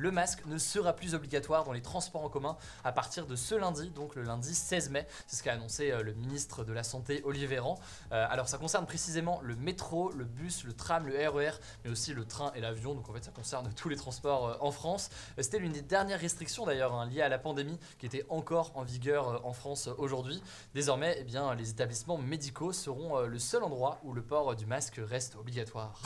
le masque ne sera plus obligatoire dans les transports en commun à partir de ce lundi, donc le lundi 16 mai. C'est ce qu'a annoncé le ministre de la Santé, Olivier Véran. Alors ça concerne précisément le métro, le bus, le tram, le RER, mais aussi le train et l'avion. Donc en fait ça concerne tous les transports en France. C'était l'une des dernières restrictions d'ailleurs liées à la pandémie qui était encore en vigueur en France aujourd'hui. Désormais, eh bien, les établissements médicaux seront le seul endroit où le port du masque reste obligatoire.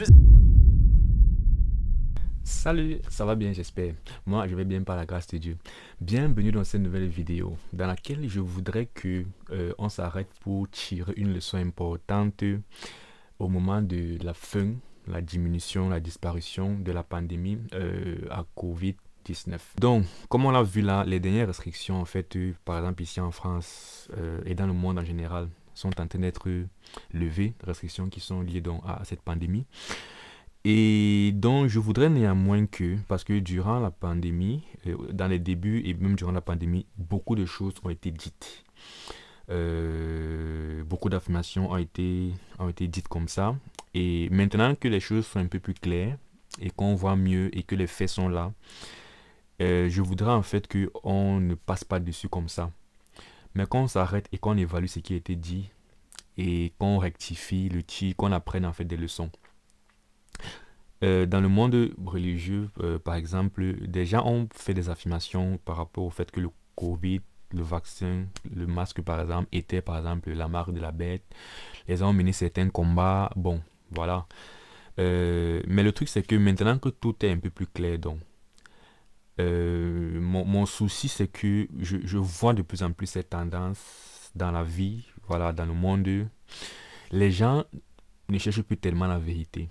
Salut, ça va bien j'espère. Moi je vais bien par la grâce de Dieu. Bienvenue dans cette nouvelle vidéo dans laquelle je voudrais que on s'arrête pour tirer une leçon importante au moment de la fin, la diminution, la disparition de la pandémie à Covid-19. Donc, comme on l'a vu là, les dernières restrictions en fait, par exemple ici en France et dans le monde en général, sont en train d'être levées, restrictions qui sont liées donc à cette pandémie. Et donc, je voudrais néanmoins que, parce que durant la pandémie, dans les débuts et même durant la pandémie, beaucoup de choses ont été dites. Beaucoup d'affirmations ont été dites comme ça. Et maintenant que les choses sont un peu plus claires et qu'on voit mieux et que les faits sont là, je voudrais en fait qu'on ne passe pas dessus comme ça. Mais qu'on s'arrête et qu'on évalue ce qui a été dit et qu'on rectifie le tir, qu'on apprenne en fait des leçons. Dans le monde religieux, par exemple, des gens ont fait des affirmations par rapport au fait que le Covid, le vaccin, le masque par exemple, était par exemple la marque de la bête. Les gens ont mené certains combats. Bon, voilà. Mais le truc, c'est que maintenant que tout est un peu plus clair, donc, mon souci, c'est que je vois de plus en plus cette tendance dans la vie, voilà, dans le monde. Les gens ne cherchent plus tellement la vérité.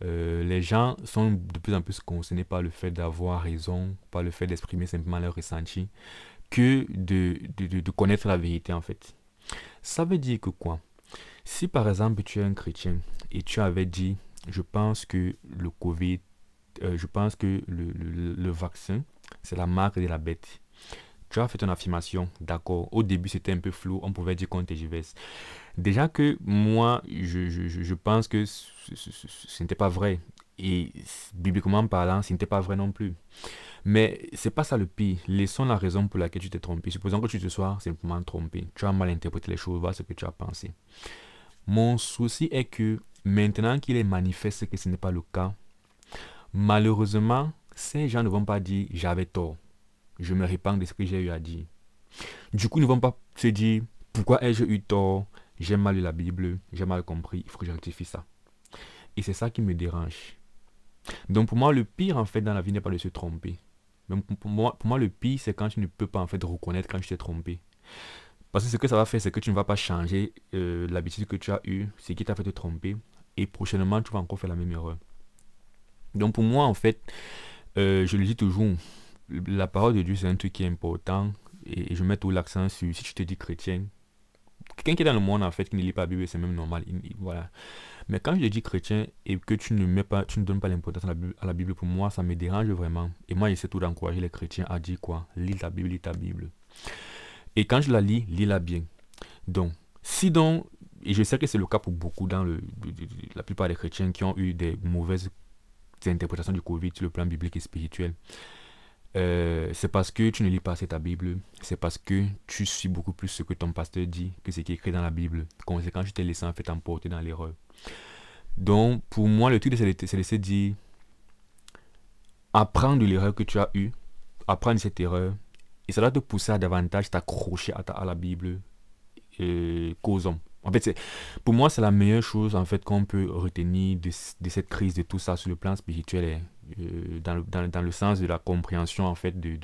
Les gens sont de plus en plus concernés par le fait d'avoir raison, par le fait d'exprimer simplement leur ressenti, que de connaître la vérité en fait. Ça veut dire que quoi? Si par exemple tu es un chrétien et tu avais dit, je pense que le Covid, je pense que le vaccin, c'est la marque de la bête. Tu as fait une affirmation, d'accord. Au début, c'était un peu flou, on pouvait dire qu'on tergiverse. Déjà que moi, je pense que ce n'était pas vrai. Et bibliquement parlant, ce n'était pas vrai non plus. Mais c'est pas ça le pire. Laissons la raison pour laquelle tu t'es trompé. Supposons que tu te sois simplement trompé. Tu as mal interprété les choses, voilà ce que tu as pensé. Mon souci est que maintenant qu'il est manifeste que ce n'est pas le cas, malheureusement, ces gens ne vont pas dire j'avais tort. Je me répands de ce que j'ai eu à dire. Du coup, ils ne vont pas se dire pourquoi ai-je eu tort, j'ai mal lu la Bible, j'ai mal compris, il faut que je rectifie ça. Et c'est ça qui me dérange. Donc pour moi, le pire en fait dans la vie n'est pas de se tromper. Donc pour moi, le pire, c'est quand tu ne peux pas en fait reconnaître quand tu t'es trompé. Parce que ce que ça va faire, c'est que tu ne vas pas changer l'habitude que tu as eue, ce qui t'a fait te tromper. Et prochainement, tu vas encore faire la même erreur. Donc pour moi, en fait, je le dis toujours, la parole de Dieu, c'est un truc qui est important. Et je mets tout l'accent sur, si tu te dis chrétien, quelqu'un qui est dans le monde, en fait, qui ne lit pas la Bible, c'est même normal. Voilà. Mais quand je dis chrétien et que tu ne donnes pas l'importance à la Bible, pour moi, ça me dérange vraiment. Et moi, j'essaie tout d'encourager les chrétiens à dire quoi? Lis ta Bible, lis ta Bible. Et quand je la lis-la bien. Donc, si donc, et je sais que c'est le cas pour beaucoup dans la plupart des chrétiens qui ont eu des mauvaises interprétations du Covid sur le plan biblique et spirituel. C'est parce que tu ne lis pas assez ta Bible, c'est parce que tu suis beaucoup plus ce que ton pasteur dit que ce qui est écrit dans la Bible. Conséquent, tu t'es laissé en fait emporter dans l'erreur. Donc, pour moi, le truc, c'est de se dire, apprendre de l'erreur que tu as eue, apprendre cette erreur, et ça doit te pousser à davantage t'accrocher à la Bible qu'aux hommes. En fait, pour moi, c'est la meilleure chose en fait qu'on peut retenir de cette crise, de tout ça sur le plan spirituel, dans le sens de la compréhension en fait de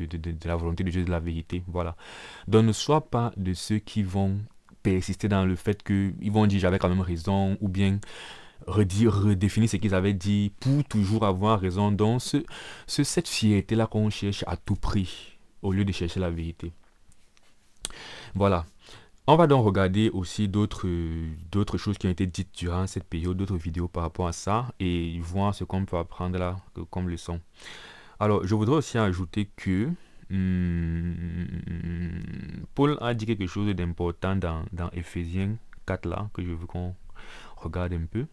la volonté de Dieu, de la vérité. Voilà. Donc ne sois pas de ceux qui vont persister dans le fait qu'ils vont dire j'avais quand même raison, ou bien redéfinir ce qu'ils avaient dit pour toujours avoir raison. Donc cette fierté-là qu'on cherche à tout prix au lieu de chercher la vérité. Voilà. On va donc regarder aussi d'autres choses qui ont été dites durant cette période, d'autres vidéos par rapport à ça, et voir ce qu'on peut apprendre là comme leçon. Alors, je voudrais aussi ajouter que Paul a dit quelque chose d'important dans Ephésiens 4 là, que je veux qu'on regarde un peu.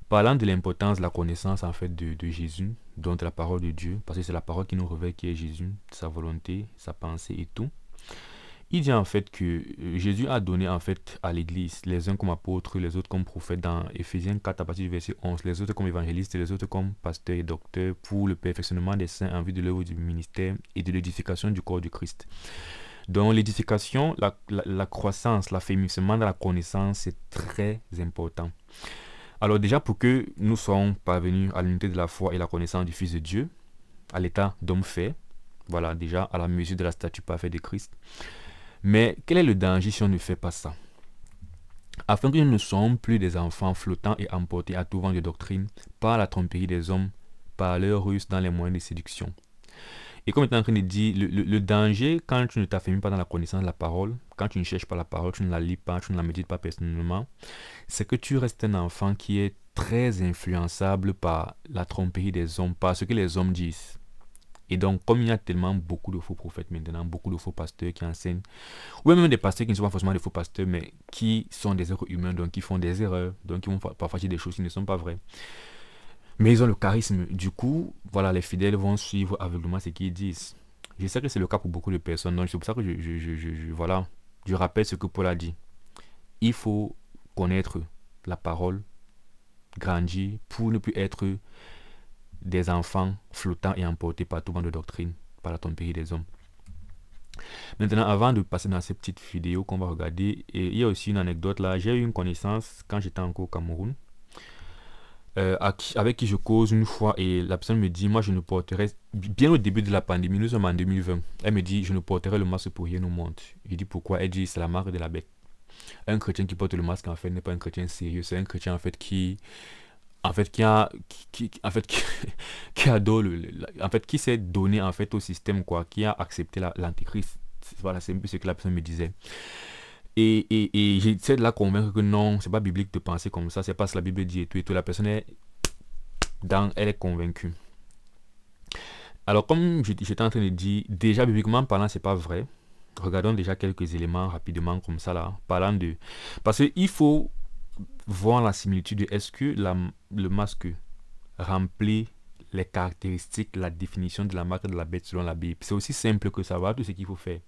Parlant de l'importance de la connaissance en fait de Jésus, donc de la parole de Dieu, parce que c'est la parole qui nous révèle qui est Jésus, sa volonté, sa pensée et tout. Il dit en fait que Jésus a donné en fait à l'Église, les uns comme apôtres, les autres comme prophètes dans Éphésiens 4 à partir du verset 11, les autres comme évangélistes et les autres comme pasteurs et docteurs pour le perfectionnement des saints en vue de l'œuvre du ministère et de l'édification du corps du Christ. Donc l'édification, la croissance, l'affaiblissement de la connaissance, c'est très important. Alors déjà pour que nous soyons parvenus à l'unité de la foi et la connaissance du Fils de Dieu, à l'état d'homme fait, voilà déjà à la mesure de la statue parfaite de Christ. Mais quel est le danger si on ne fait pas ça? Afin que nous ne soyons plus des enfants flottants et emportés à tout vent de doctrine par la tromperie des hommes, par leur ruse dans les moyens de séduction. Et comme il est en train de dire, le danger quand tu ne t'affermis pas dans la connaissance de la parole, quand tu ne cherches pas la parole, tu ne la lis pas, tu ne la médites pas personnellement, c'est que tu restes un enfant qui est très influençable par la tromperie des hommes, par ce que les hommes disent. Et donc, comme il y a tellement beaucoup de faux prophètes maintenant, beaucoup de faux pasteurs qui enseignent, ou même des pasteurs qui ne sont pas forcément des faux pasteurs, mais qui sont des êtres humains, donc qui font des erreurs, donc qui vont parfois dire des choses qui ne sont pas vraies. Mais ils ont le charisme. Du coup, voilà, les fidèles vont suivre aveuglément ce qu'ils disent. Je sais que c'est le cas pour beaucoup de personnes, donc c'est pour ça que voilà, je rappelle ce que Paul a dit. Il faut connaître la parole, grandir, pour ne plus être des enfants flottants et emportés par tout vent de doctrine, par la tromperie des hommes. Maintenant, avant de passer dans ces petites vidéos qu'on va regarder, il y a aussi une anecdote là. J'ai eu une connaissance quand j'étais encore au Cameroun, avec qui je cause une fois, et la personne me dit, moi je ne porterai, bien au début de la pandémie, nous sommes en 2020, elle me dit, je ne porterai le masque pour rien au monde. Je dis pourquoi? Elle dit, c'est la marque de la bête. Un chrétien qui porte le masque en fait n'est pas un chrétien sérieux, c'est un chrétien en fait qui adore qui s'est donné en fait au système, quoi, qui a accepté l'antéchrist. Voilà, c'est un peu ce que la personne me disait. Et j'essaie de la convaincre que non, c'est pas biblique de penser comme ça, c'est pas ce que la Bible dit et tout et tout. La personne elle est convaincue. Alors comme j'étais en train de dire, déjà bibliquement parlant, c'est pas vrai. Regardons déjà quelques éléments rapidement comme ça là, parce qu'il faut voir la similitude. Est-ce que le masque remplit les caractéristiques, la définition de la marque de la bête selon la Bible? C'est aussi simple que ça. Voilà tout ce qu'il faut faire. Il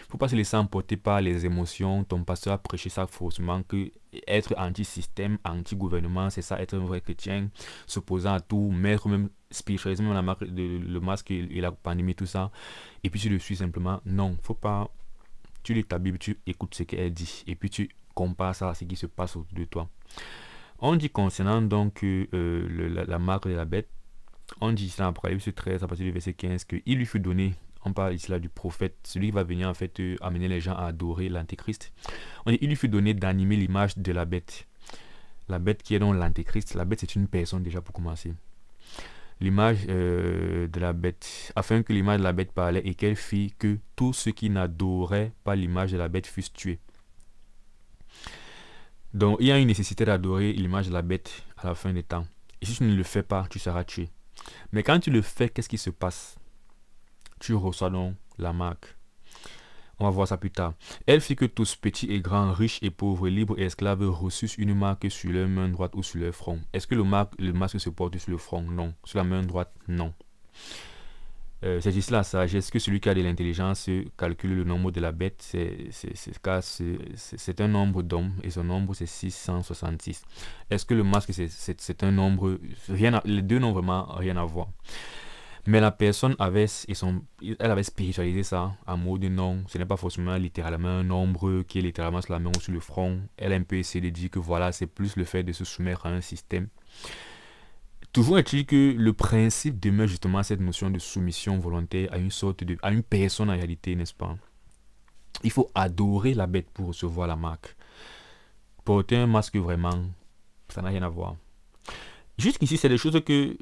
ne faut pas se laisser emporter par les émotions. Ton pasteur a prêché ça faussement, que être anti-système, anti-gouvernement, c'est ça, être un vrai chrétien, s'opposant à tout, mettre même spiritualisme la marque le masque et la pandémie, tout ça. Et puis tu le suis simplement. Non, faut pas. Tu lis ta Bible, tu écoutes ce qu'elle dit. Et puis tu compares ça à ce qui se passe autour de toi. On dit concernant donc la marque de la bête, on dit ici dans Apocalypse 13 à partir du verset 15 qu'il lui fut donné, on parle ici là du prophète, celui qui va venir en fait amener les gens à adorer l'antéchrist. On dit il lui fut donné d'animer l'image de la bête. La bête qui est donc l'antéchrist, la bête c'est une personne déjà pour commencer. L'image de la bête, afin que l'image de la bête parlait et qu'elle fit que tous ceux qui n'adoraient pas l'image de la bête fussent tués. Donc il y a une nécessité d'adorer l'image de la bête à la fin des temps. Et si tu ne le fais pas, tu seras tué. Mais quand tu le fais, qu'est-ce qui se passe? Tu reçois donc la marque. On va voir ça plus tard. Elle fit que tous, petits et grands, riches et pauvres, libres et esclaves, reçussent une marque sur leur main droite ou sur leur front. Est-ce que le masque se porte sur le front? Non. Sur la main droite? Non. C'est juste la sagesse que celui qui a de l'intelligence calcule le nombre de la bête. C'est un nombre d'hommes et son nombre c'est 666. Est-ce que le masque c'est un nombre? Les deux n'ont vraiment rien à voir. Mais la personne avait spiritualisé ça en mode non, ce n'est pas forcément littéralement un nombre qui est littéralement sur la main ou sur le front. Elle a un peu essayé de dire que voilà, c'est plus le fait de se soumettre à un système. Toujours est-il que le principe demeure justement cette notion de soumission volontaire à une personne en réalité, n'est-ce pas? Il faut adorer la bête pour recevoir la marque. Porter un masque vraiment, ça n'a rien à voir. Jusqu'ici, c'est des choses que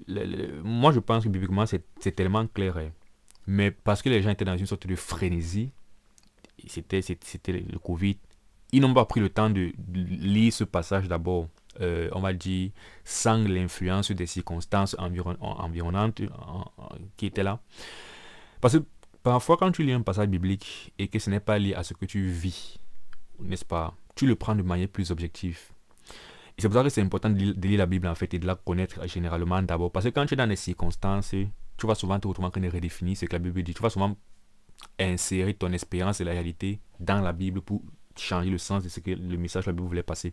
moi je pense que bibliquement c'est tellement clair. Mais parce que les gens étaient dans une sorte de frénésie, c'était le Covid, ils n'ont pas pris le temps de lire ce passage d'abord. On va dire, sans l'influence des circonstances environnantes qui étaient là. Parce que parfois, quand tu lis un passage biblique et que ce n'est pas lié à ce que tu vis, n'est-ce pas, tu le prends de manière plus objective. Et c'est pour ça que c'est important de lire la Bible en fait et de la connaître généralement d'abord. Parce que quand tu es dans des circonstances, tu vas souvent te retrouver en train de redéfinir ce que la Bible dit. Tu vas souvent insérer ton expérience et la réalité dans la Bible pour changer le sens de ce que le message de la Bible voulait passer.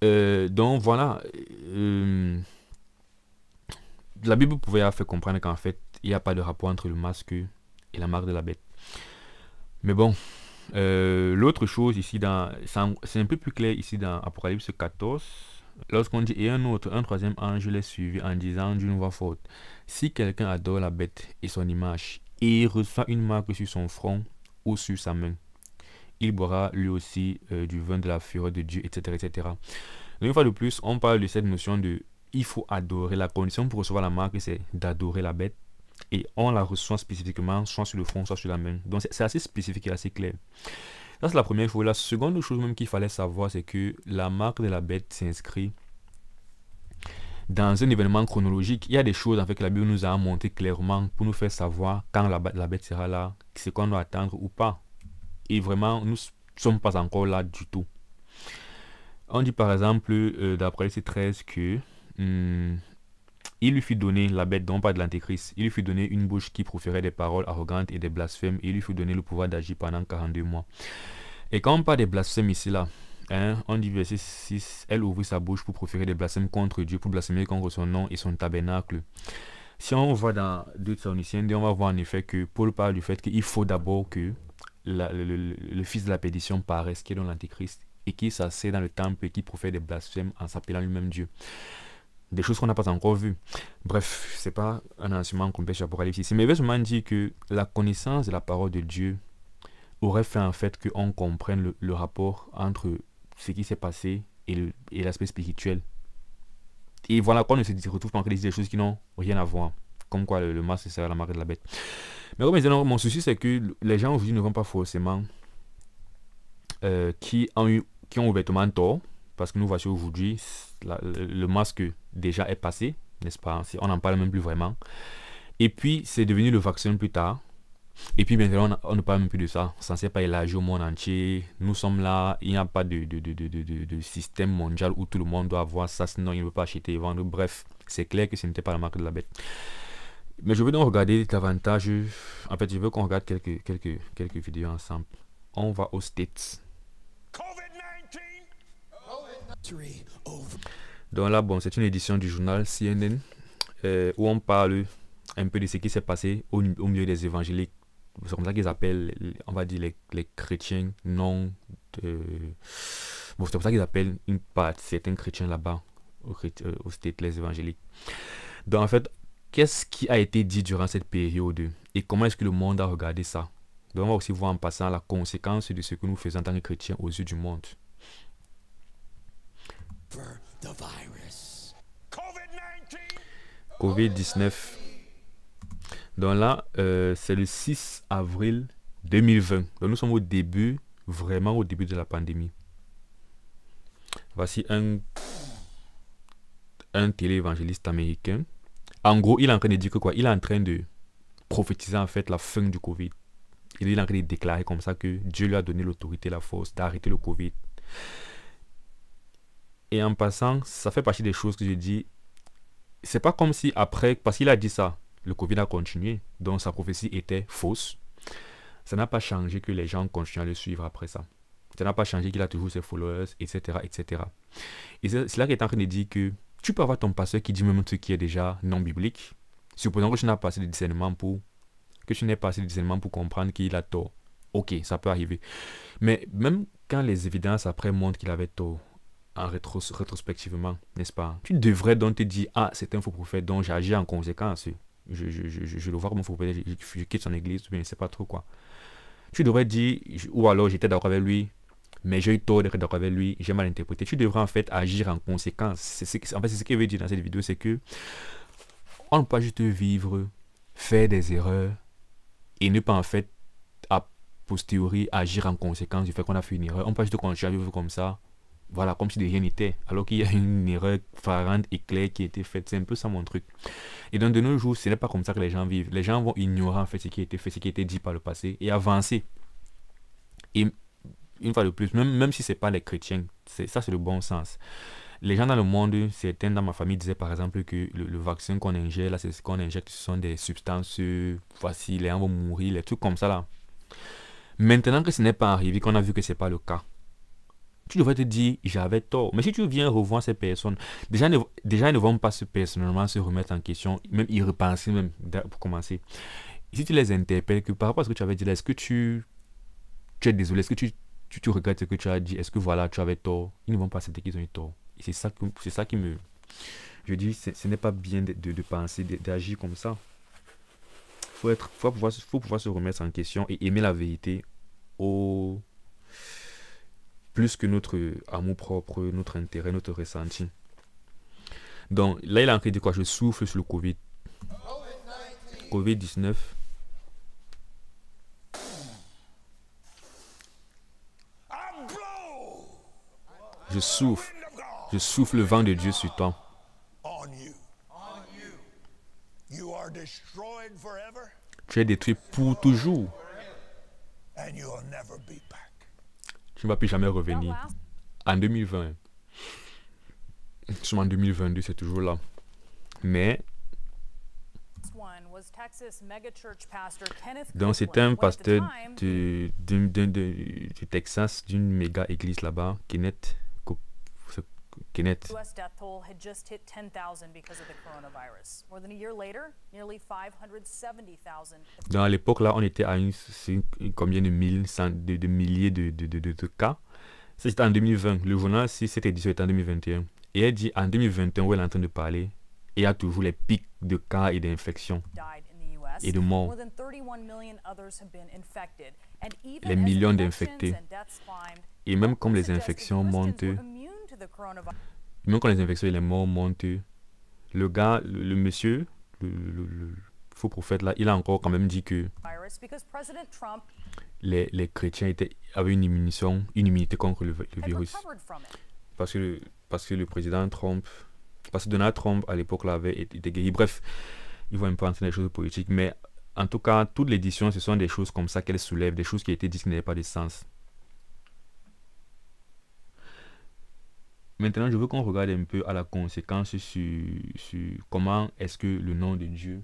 Donc voilà. La Bible pouvait faire comprendre qu'en fait, il n'y a pas de rapport entre le masque et la marque de la bête. Mais bon, l'autre chose ici, c'est un peu plus clair ici dans Apocalypse 14. Lorsqu'on dit, et un troisième ange les suivit en disant d'une voix forte, si quelqu'un adore la bête et son image, et il reçoit une marque sur son front ou sur sa main, il boira lui aussi du vin de la fureur de Dieu, etc., etc. Donc, une fois de plus, on parle de cette notion de il faut adorer. La condition pour recevoir la marque, c'est d'adorer la bête. Et on la reçoit spécifiquement, soit sur le front, soit sur la main. Donc c'est assez spécifique et assez clair. Ça, c'est la première chose. La seconde chose même qu'il fallait savoir, c'est que la marque de la bête s'inscrit dans un événement chronologique. Il y a des choses en fait que la Bible nous a montré clairement pour nous faire savoir quand la bête sera là, ce qu'on doit attendre ou pas. Et vraiment, nous ne sommes pas encore là du tout. On dit par exemple, d'après ces 13, que il lui fut donné, la bête dont parle de l'antéchrist, il lui fut donné une bouche qui proférait des paroles arrogantes et des blasphèmes, et il lui fut donné le pouvoir d'agir pendant 42 mois. Et quand on parle des blasphèmes ici là, on dit verset 6, elle ouvrit sa bouche pour proférer des blasphèmes contre Dieu, pour blasphémer contre son nom et son tabernacle. Si on va dans 2 Thessaloniciens, on va voir en effet que Paul parle du fait qu'il faut d'abord que le fils de la perdition paraisse, qui est dans l'antéchrist, et qui s'assied dans le temple et qui profère des blasphèmes en s'appelant lui-même Dieu. Des choses qu'on n'a pas encore vues. Bref, c'est pas un enseignement complet sur Apocalypse ici, mais il veut seulement dire que la connaissance de la parole de Dieu aurait fait en fait qu'on comprenne le rapport entre ce qui s'est passé et l'aspect spirituel. Et voilà qu'on ne se retrouve pas en train de dire des choses qui n'ont rien à voir. Comme quoi le masque c'est la marque de la bête. Mais comme mon souci c'est que les gens aujourd'hui ne vont pas forcément qui ont ouvertement tort. Parce que nous voici aujourd'hui, le masque déjà est passé, n'est-ce pas? On n'en parle même plus vraiment. Et puis, c'est devenu le vaccin plus tard. Et puis maintenant, on ne parle même plus de ça. Ça ne s'est pas élargi au monde entier. Nous sommes là, il n'y a pas de système mondial où tout le monde doit avoir ça, sinon il ne peut pas acheter et vendre. Bref, c'est clair que ce n'était pas la marque de la bête. Mais je veux donc regarder davantage. En fait, je veux qu'on regarde quelques vidéos ensemble. On va aux States. Donc là, bon, c'est une édition du journal CNN où on parle un peu de ce qui s'est passé au milieu des évangéliques. C'est comme ça qu'ils appellent, on va dire, les chrétiens non... Bon, c'est comme ça qu'ils appellent une part, certains chrétiens là-bas, au States, les évangéliques. Donc en fait, qu'est-ce qui a été dit durant cette période et comment est-ce que le monde a regardé ça? Donc on va aussi voir en passant la conséquence de ce que nous faisons en tant que chrétiens aux yeux du monde. COVID-19. Donc là, c'est le 6 avril 2020. Donc nous sommes au début, vraiment au début de la pandémie. Voici un télé-évangéliste américain. En gros, il est en train de dire que quoi? Il est en train de prophétiser en fait la fin du Covid. Il est en train de déclarer comme ça que Dieu lui a donné l'autorité, la force d'arrêter le Covid. Et en passant, ça fait partie des choses que je dis. C'est pas comme si après, parce qu'il a dit ça, le Covid a continué, donc sa prophétie était fausse. Ça n'a pas changé que les gens continuent à le suivre après ça. Ça n'a pas changé qu'il a toujours ses followers, etc., etc. Et c'est là qu'il est en train de dire que tu peux avoir ton pasteur qui dit même ce qui est déjà non biblique. Supposons que tu n'as pas assez de discernement pour comprendre qu'il a tort. Ok, ça peut arriver. Mais même quand les évidences après montrent qu'il avait tort, rétrospectivement, n'est-ce pas? Tu devrais donc te dire, ah, c'est un faux prophète, donc j'agis en conséquence. Je le vois comme un faux prophète, je quitte son église, je ne sais pas trop quoi. Tu devrais dire, ou alors j'étais d'accord avec lui, mais j'ai eu tort d'être d'accord avec lui, j'ai mal interprété. Tu devrais en fait agir en conséquence. En fait, c'est ce qu'il veut dire dans cette vidéo, c'est que on ne peut pas juste vivre, faire des erreurs et ne pas en fait, a posteriori, agir en conséquence du fait qu'on a fait une erreur. On ne peut pas juste continuer à vivre comme ça. Voilà, comme si de rien n'était, alors qu'il y a une erreur flagrante et claire qui a été faite. C'est un peu ça mon truc. Et donc de nos jours, ce n'est pas comme ça que les gens vivent. Les gens vont ignorer en fait ce qui a été fait, ce qui a été dit par le passé et avancer. Et une fois de plus, même si c'est pas les chrétiens, ça c'est le bon sens. Les gens dans le monde, certains dans ma famille disaient par exemple que le vaccin qu'on ingère, là, c'est ce qu'on injecte, ce sont des substances, voici, les gens vont mourir, les trucs comme ça là. Maintenant que ce n'est pas arrivé, qu'on a vu que c'est pas le cas, tu devrais te dire, j'avais tort. Mais si tu viens revoir ces personnes, déjà ils ne vont pas personnellement se remettre en question, même y repenser même, pour commencer. Et si tu les interpelles, que par rapport à ce que tu avais dit là, est-ce que tu es désolé, est-ce que tu regrettes ce que tu as dit, est-ce que voilà, tu avais tort, ils ne vont pas accepter qu'ils ont eu tort. Et c'est ça qui me... Je dis, ce n'est pas bien de penser, d'agir comme ça. Faut pouvoir se remettre en question et aimer la vérité au... plus que notre amour propre, notre intérêt, notre ressenti. Donc là, il a écrit de quoi? Je souffle sur le Covid-19. Je souffle le vent de Dieu sur toi. Tu es détruit pour toujours. Tu ne vas plus jamais revenir. En 2020. Sûrement en 2022, c'est toujours là. Mais donc c'était un pasteur du Texas, d'une méga église là-bas, Kenneth. US death toll had just hit 10,000 because of the coronavirus. More than a year later, nearly 570,000. Dans l'époque là, on était à combien de milliers de cas. C'était en 2020. Le journal, si cette édition était en 2021. Et elle dit en 2021 où elle est en train de parler, et il y a toujours les pics de cas et d'infections et de morts. Les millions d'infectés. Et même comme les infections montent, même quand les infections et les morts montent, le gars, le monsieur, le faux prophète là, il a encore quand même dit que les chrétiens avaient une immunité contre le virus. Parce que le président Trump, parce que Donald Trump à l'époque là avait été guéri. Bref, ils vont un peu entrer dans les choses politiques, mais en tout cas, toute l'édition, ce sont des choses comme ça qu'elle soulève, des choses qui étaient dites qui n'avaient pas de sens. Maintenant, je veux qu'on regarde un peu à la conséquence sur comment est-ce que le nom de Dieu,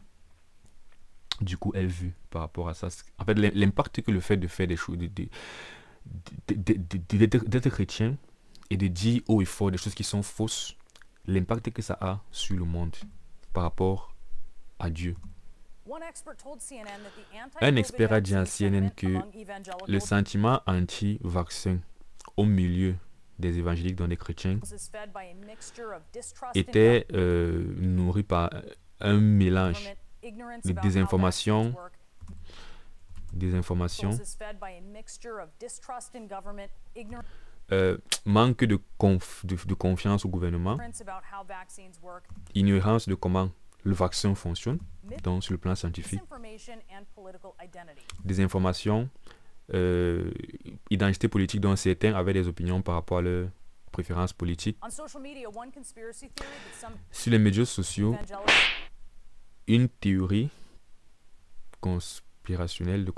du coup, est vu par rapport à ça. En fait, l'impact que le fait de faire des choses, d'être chrétien et de dire haut et fort des choses qui sont fausses, l'impact que ça a sur le monde par rapport à Dieu. Un expert a dit à CNN que le sentiment anti-vaccin au milieu des évangéliques, dont des chrétiens, était nourri par un mélange de désinformation, manque de confiance au gouvernement, ignorance de comment le vaccin fonctionne, donc sur le plan scientifique, désinformation, identité politique dont certains avaient des opinions par rapport à leurs préférences politiques. Sur les médias sociaux, une théorie conspirationnelle,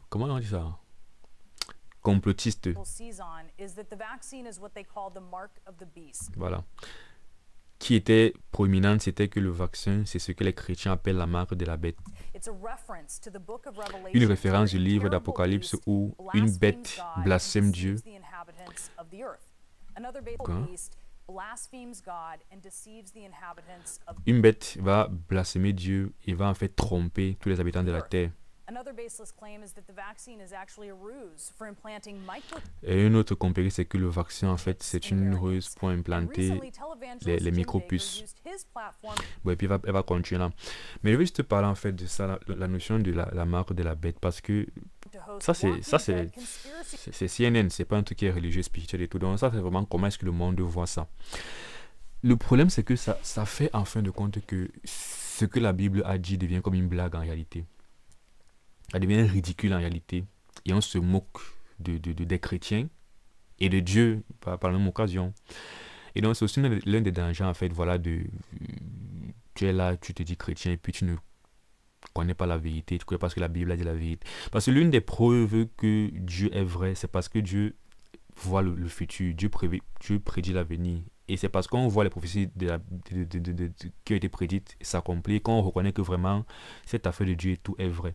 comment on dit ça? Complotiste. Voilà. Qui était proéminente, c'était que le vaccin, c'est ce que les chrétiens appellent la marque de la bête. Une référence du livre d'Apocalypse où une bête blasphème Dieu. Quoi? Une bête va blasphémer Dieu et va en fait tromper tous les habitants de la terre. Et une autre compagnie, c'est que le vaccin, en fait, c'est une ruse pour implanter les micropuces. Bon, et puis elle va continuer là. Mais je vais juste te parler en fait de ça, la notion de la marque de la bête, parce que ça c'est CNN, c'est pas un truc qui est religieux, spirituel et tout. Donc ça, c'est vraiment comment est-ce que le monde voit ça. Le problème, c'est que ça fait en fin de compte que ce que la Bible a dit devient comme une blague en réalité. Ça devient ridicule en réalité. Et on se moque des chrétiens et de Dieu par la même occasion. Et donc c'est aussi l'un des dangers en fait, voilà, tu es là, tu te dis chrétien et puis tu ne connais pas la vérité, tu crois parce que la Bible a dit la vérité. Parce que l'une des preuves que Dieu est vrai, c'est parce que Dieu voit le futur, Dieu prédit l'avenir. Et c'est parce qu'on voit les prophéties qui ont été prédites s'accomplir, qu'on reconnaît que vraiment cette affaire de Dieu et tout est vrai.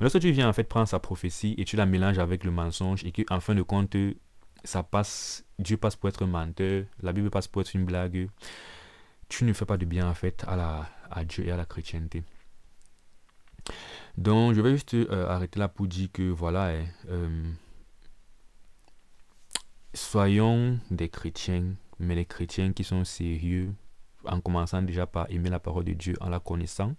Mais lorsque tu viens en fait prendre sa prophétie et tu la mélanges avec le mensonge et qu'en fin de compte, ça passe, Dieu passe pour être un menteur, la Bible passe pour être une blague, tu ne fais pas de bien en fait à Dieu et à la chrétienté. Donc je vais juste arrêter là pour dire que voilà, soyons des chrétiens, mais les chrétiens qui sont sérieux, en commençant déjà par aimer la parole de Dieu en la connaissant.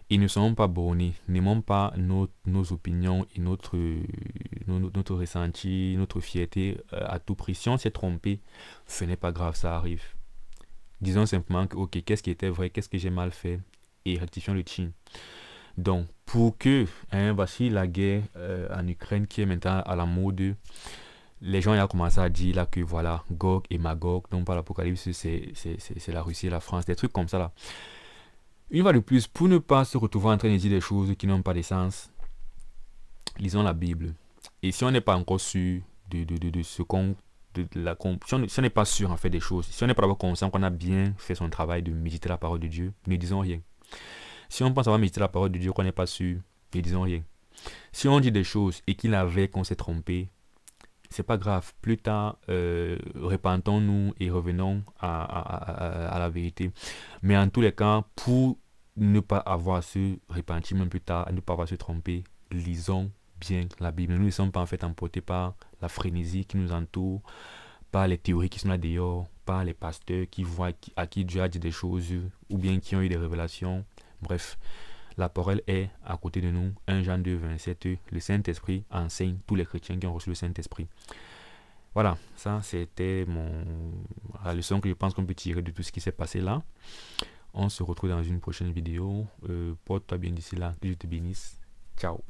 Ils ne sont pas bornés, n'aimons pas nos opinions et notre ressenti, notre fierté à tout prix. Si on s'est trompé, ce n'est pas grave, ça arrive. Disons simplement que, ok, qu'est-ce qui était vrai, qu'est-ce que j'ai mal fait, et rectifions le tir. Donc, pour que, voici la guerre en Ukraine qui est maintenant à la mode, les gens ont commencé à dire là que voilà, Gog et Magog, non pas l'Apocalypse, c'est la Russie et la France, des trucs comme ça là. Une fois de plus, pour ne pas se retrouver en train de dire des choses qui n'ont pas de sens, lisons la Bible. Et si on n'est pas encore sûr de ce qu'on... Si on n'est pas sûr en fait des choses, si on n'est pas conscient qu'on a bien fait son travail de méditer la parole de Dieu, ne disons rien. Si on pense avoir médité la parole de Dieu qu'on n'est pas sûr, ne disons rien. Si on dit des choses et qu'il avait qu'on s'est trompé, c'est pas grave. Plus tard, repentons-nous et revenons à la vérité. Mais en tous les cas, pour ne pas avoir ce repentiment plus tard, ne pas avoir se tromper, lisons bien la Bible. Nous ne sommes pas en fait emportés par la frénésie qui nous entoure, par les théories qui sont là dehors, par les pasteurs qui voient à qui Dieu a dit des choses ou bien qui ont eu des révélations. Bref, la parole est à côté de nous. 1 Jean 2, 27, le Saint-Esprit enseigne tous les chrétiens qui ont reçu le Saint-Esprit. Voilà, ça c'était la leçon que je pense qu'on peut tirer de tout ce qui s'est passé là. On se retrouve dans une prochaine vidéo. Porte-toi bien d'ici là. Que Dieu te bénisse. Ciao.